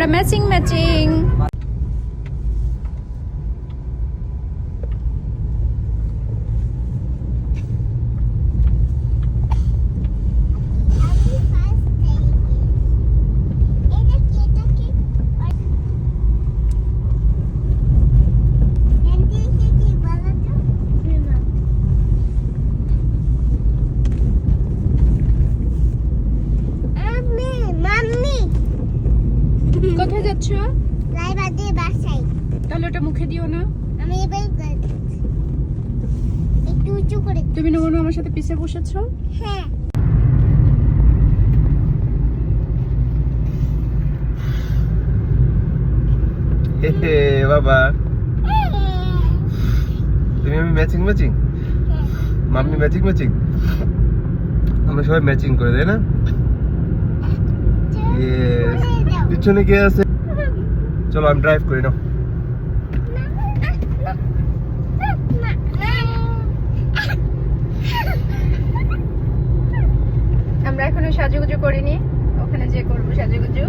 আমরা matching matching. কোথায় যাচ্ছ? তাহলে ওটা মুখে দিও না। তুমি নমনু আমার সাথে পিছে বসেছো? হ্যাঁ। বাবা তুমি আমি matching matching, mummy matching matching, আমরা সবাই ম্যাচিং করে তাই না? পিছনে কে আছে? চলো আমি ড্রাইভ করি নাও। আমরা এখনো সাজুগুজু করিনি, ওখানে যে করবো সাজুগুজু।